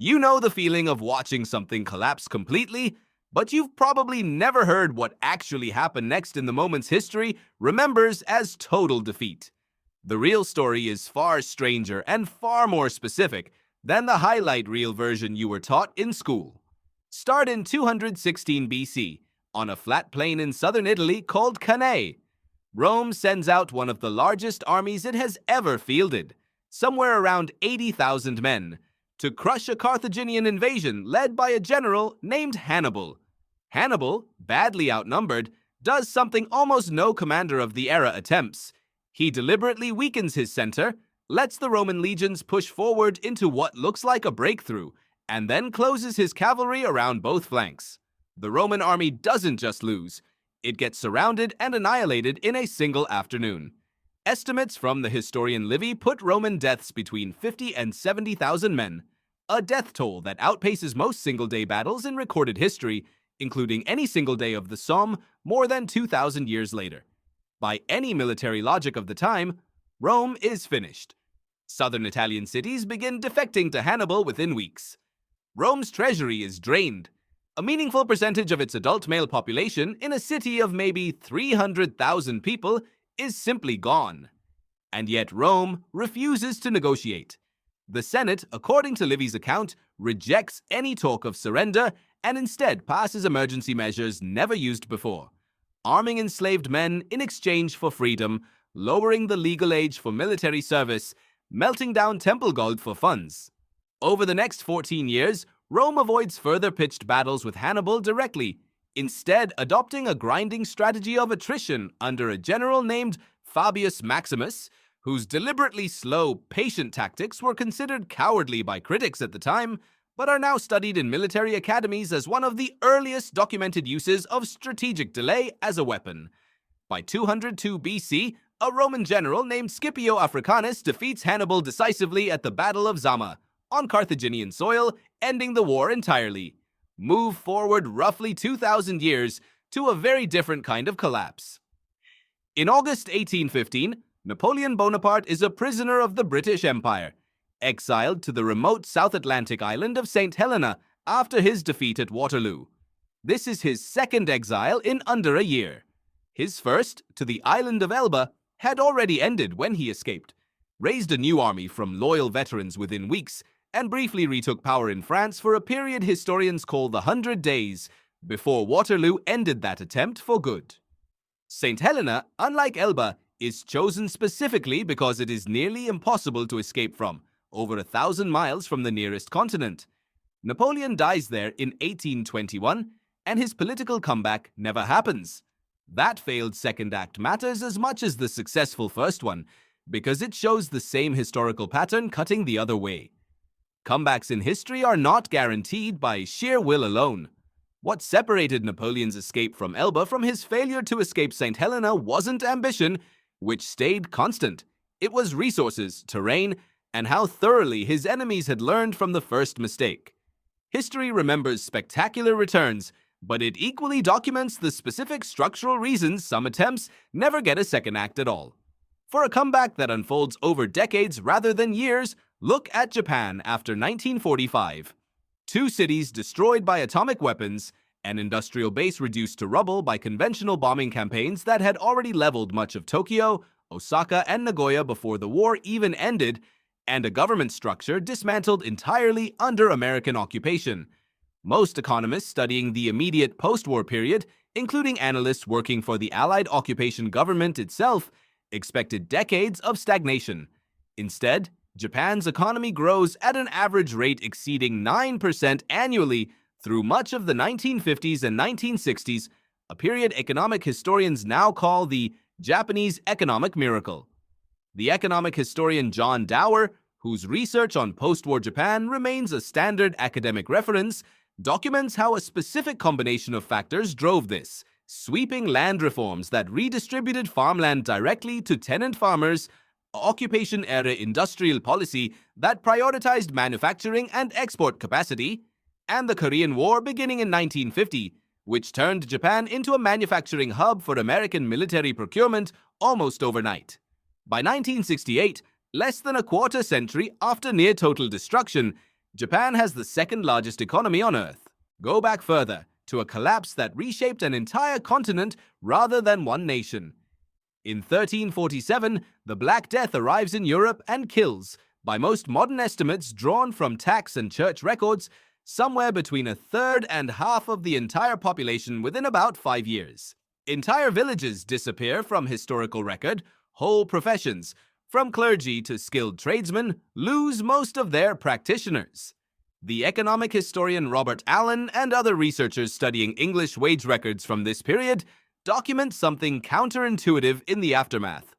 You know the feeling of watching something collapse completely, but you've probably never heard what actually happened next in the moment's history remembers as total defeat. The real story is far stranger and far more specific than the highlight reel version you were taught in school. Start in 216 BC, on a flat plain in southern Italy called Cannae. Rome sends out one of the largest armies it has ever fielded, somewhere around 80,000 men, to crush a Carthaginian invasion led by a general named Hannibal. Hannibal, badly outnumbered, does something almost no commander of the era attempts. He deliberately weakens his center, lets the Roman legions push forward into what looks like a breakthrough, and then closes his cavalry around both flanks. The Roman army doesn't just lose, it gets surrounded and annihilated in a single afternoon. Estimates from the historian Livy put Roman deaths between 50 and 70,000 men, a death toll that outpaces most single-day battles in recorded history, including any single day of the Somme more than 2,000 years later. By any military logic of the time, Rome is finished. Southern Italian cities begin defecting to Hannibal within weeks. Rome's treasury is drained. A meaningful percentage of its adult male population in a city of maybe 300,000 people is simply gone. And yet Rome refuses to negotiate. The Senate, according to Livy's account, rejects any talk of surrender and instead passes emergency measures never used before, arming enslaved men in exchange for freedom, lowering the legal age for military service, melting down temple gold for funds. Over the next 14 years, Rome avoids further pitched battles with Hannibal directly, instead adopting a grinding strategy of attrition under a general named Fabius Maximus, whose deliberately slow, patient tactics were considered cowardly by critics at the time, but are now studied in military academies as one of the earliest documented uses of strategic delay as a weapon. By 202 BC, a Roman general named Scipio Africanus defeats Hannibal decisively at the Battle of Zama, on Carthaginian soil, ending the war entirely. Move forward roughly 2,000 years to a very different kind of collapse. In August 1815, Napoleon Bonaparte is a prisoner of the British Empire, exiled to the remote South Atlantic island of St. Helena after his defeat at Waterloo. This is his second exile in under a year. His first, to the island of Elba, had already ended when he escaped, raised a new army from loyal veterans within weeks, and briefly retook power in France for a period historians call the 100 Days, before Waterloo ended that attempt for good. St. Helena, unlike Elba, is chosen specifically because it is nearly impossible to escape from, over 1,000 miles from the nearest continent. Napoleon dies there in 1821, and his political comeback never happens. That failed second act matters as much as the successful first one, because it shows the same historical pattern cutting the other way. Comebacks in history are not guaranteed by sheer will alone. What separated Napoleon's escape from Elba from his failure to escape St. Helena wasn't ambition, which stayed constant. It was resources, terrain, and how thoroughly his enemies had learned from the first mistake. History remembers spectacular returns, but it equally documents the specific structural reasons some attempts never get a second act at all. For a comeback that unfolds over decades rather than years, look at Japan after 1945. Two cities destroyed by atomic weapons, an industrial base reduced to rubble by conventional bombing campaigns that had already leveled much of Tokyo, Osaka, and Nagoya before the war even ended, and a government structure dismantled entirely under American occupation. Most economists studying the immediate post-war period, including analysts working for the Allied occupation government itself, expected decades of stagnation. Instead, Japan's economy grows at an average rate exceeding 9% annually through much of the 1950s and 1960s, a period economic historians now call the Japanese economic miracle. The economic historian John Dower, whose research on post-war Japan remains a standard academic reference, documents how a specific combination of factors drove this: sweeping land reforms that redistributed farmland directly to tenant farmers, occupation-era industrial policy that prioritized manufacturing and export capacity, and the Korean War beginning in 1950, which turned Japan into a manufacturing hub for American military procurement almost overnight. By 1968, less than a quarter century after near-total destruction, Japan has the second largest economy on Earth. Go back further, to a collapse that reshaped an entire continent rather than one nation. In 1347, the Black Death arrives in Europe and kills, by most modern estimates drawn from tax and church records, somewhere between a third and half of the entire population within about 5 years. Entire villages disappear from historical record, whole professions, from clergy to skilled tradesmen, lose most of their practitioners. The economic historian Robert Allen and other researchers studying English wage records from this period document something counterintuitive in the aftermath.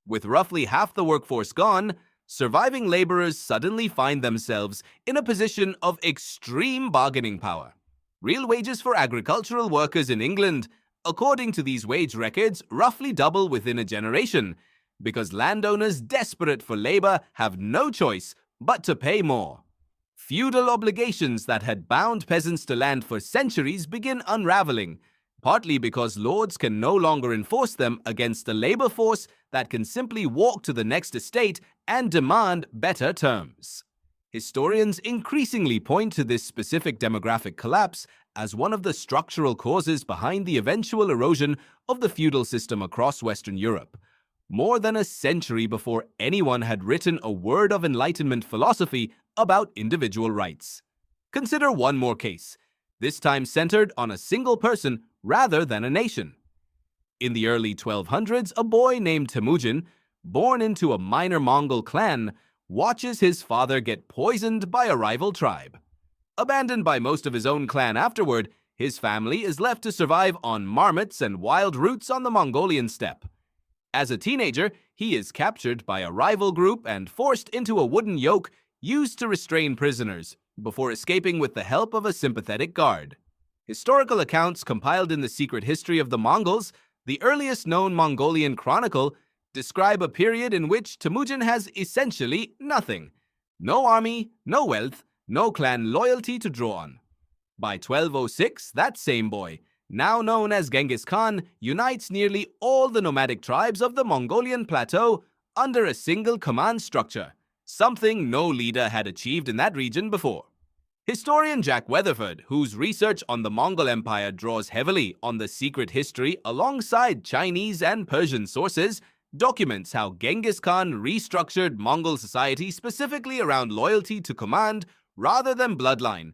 With roughly half the workforce gone, surviving laborers suddenly find themselves in a position of extreme bargaining power. Real wages for agricultural workers in England, according to these wage records, roughly double within a generation, because landowners desperate for labor have no choice but to pay more. Feudal obligations that had bound peasants to land for centuries begin unraveling, partly because lords can no longer enforce them against a labor force that can simply walk to the next estate and demand better terms. Historians increasingly point to this specific demographic collapse as one of the structural causes behind the eventual erosion of the feudal system across Western Europe. More than a century before anyone had written a word of Enlightenment philosophy about individual rights. Consider one more case, this time centered on a single person rather than a nation. In the early 1200s, a boy named Temujin, born into a minor Mongol clan, watches his father get poisoned by a rival tribe. Abandoned by most of his own clan afterward, his family is left to survive on marmots and wild roots on the Mongolian steppe. As a teenager, he is captured by a rival group and forced into a wooden yoke used to restrain prisoners, before escaping with the help of a sympathetic guard. Historical accounts compiled in the Secret History of the Mongols, the earliest known Mongolian chronicle, describe a period in which Temujin has essentially nothing. No army, no wealth, no clan loyalty to draw on. By 1206, that same boy, now known as Genghis Khan, unites nearly all the nomadic tribes of the Mongolian plateau under a single command structure, something no leader had achieved in that region before. Historian Jack Weatherford, whose research on the Mongol Empire draws heavily on the secret history alongside Chinese and Persian sources, documents how Genghis Khan restructured Mongol society specifically around loyalty to command rather than bloodline,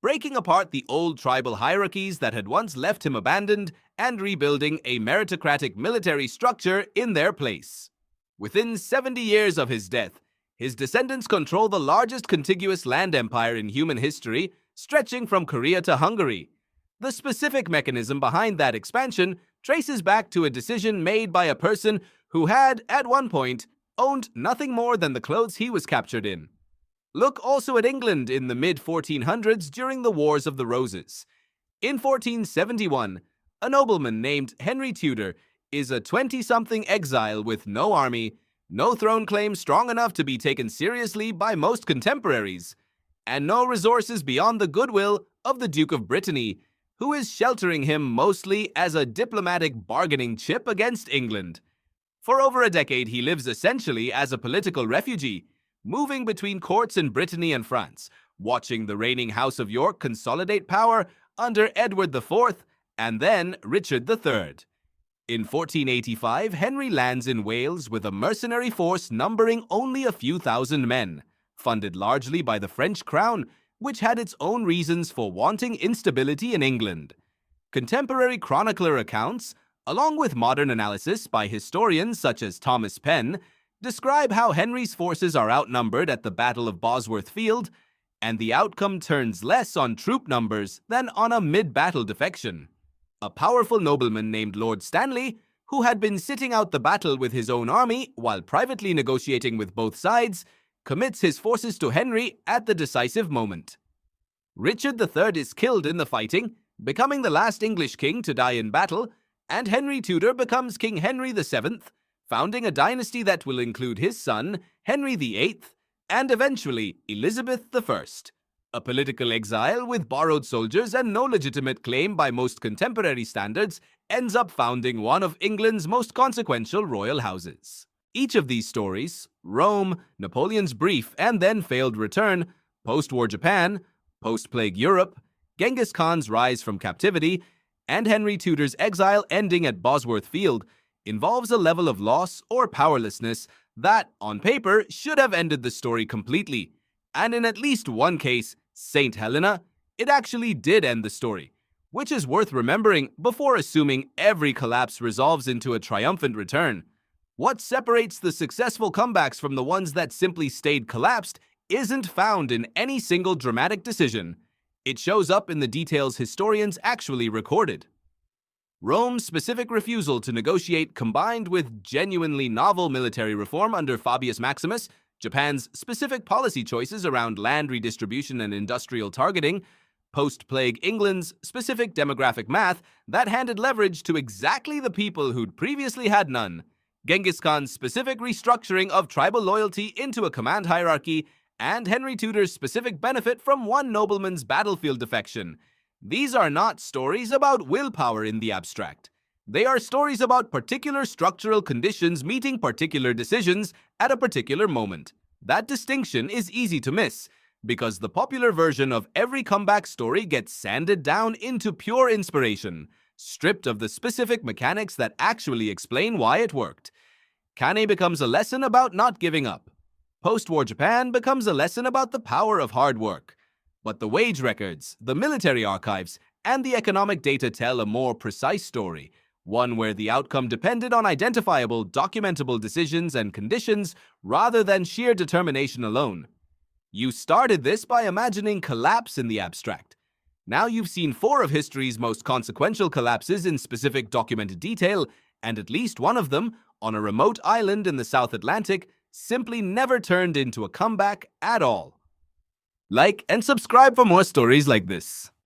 breaking apart the old tribal hierarchies that had once left him abandoned and rebuilding a meritocratic military structure in their place. Within 70 years of his death, his descendants control the largest contiguous land empire in human history, stretching from Korea to Hungary. The specific mechanism behind that expansion traces back to a decision made by a person who had, at one point, owned nothing more than the clothes he was captured in. Look also at England in the mid-1400s during the Wars of the Roses. In 1471, a nobleman named Henry Tudor is a 20-something exile with no army, no throne claim strong enough to be taken seriously by most contemporaries, and no resources beyond the goodwill of the Duke of Brittany, who is sheltering him mostly as a diplomatic bargaining chip against England. For over a decade, he lives essentially as a political refugee, moving between courts in Brittany and France, watching the reigning House of York consolidate power under Edward IV and then Richard III. In 1485, Henry lands in Wales with a mercenary force numbering only a few thousand men, funded largely by the French crown, which had its own reasons for wanting instability in England. Contemporary chronicler accounts, along with modern analysis by historians such as Thomas Penn, describe how Henry's forces are outnumbered at the Battle of Bosworth Field, and the outcome turns less on troop numbers than on a mid-battle defection. A powerful nobleman named Lord Stanley, who had been sitting out the battle with his own army while privately negotiating with both sides, commits his forces to Henry at the decisive moment. Richard III is killed in the fighting, becoming the last English king to die in battle, and Henry Tudor becomes King Henry VII, founding a dynasty that will include his son, Henry VIII, and eventually Elizabeth I. A political exile with borrowed soldiers and no legitimate claim by most contemporary standards, ends up founding one of England's most consequential royal houses. Each of these stories, Rome, Napoleon's brief and then failed return, post-war Japan, post-plague Europe, Genghis Khan's rise from captivity, and Henry Tudor's exile ending at Bosworth Field involves a level of loss or powerlessness that, on paper, should have ended the story completely. And in at least one case, St. Helena, it actually did end the story, which is worth remembering before assuming every collapse resolves into a triumphant return. What separates the successful comebacks from the ones that simply stayed collapsed isn't found in any single dramatic decision. It shows up in the details historians actually recorded. Rome's specific refusal to negotiate combined with genuinely novel military reform under Fabius Maximus, Japan's specific policy choices around land redistribution and industrial targeting, post-plague England's specific demographic math that handed leverage to exactly the people who'd previously had none, Genghis Khan's specific restructuring of tribal loyalty into a command hierarchy, and Henry Tudor's specific benefit from one nobleman's battlefield defection. These are not stories about willpower in the abstract. They are stories about particular structural conditions meeting particular decisions at a particular moment. That distinction is easy to miss, because the popular version of every comeback story gets sanded down into pure inspiration, stripped of the specific mechanics that actually explain why it worked. Kane becomes a lesson about not giving up. Post-war Japan becomes a lesson about the power of hard work. But the wage records, the military archives, and the economic data tell a more precise story, one where the outcome depended on identifiable, documentable decisions and conditions rather than sheer determination alone. You started this by imagining collapse in the abstract. Now you've seen 4 of history's most consequential collapses in specific documented detail, and at least one of them, on a remote island in the South Atlantic, simply never turned into a comeback at all. Like and subscribe for more stories like this.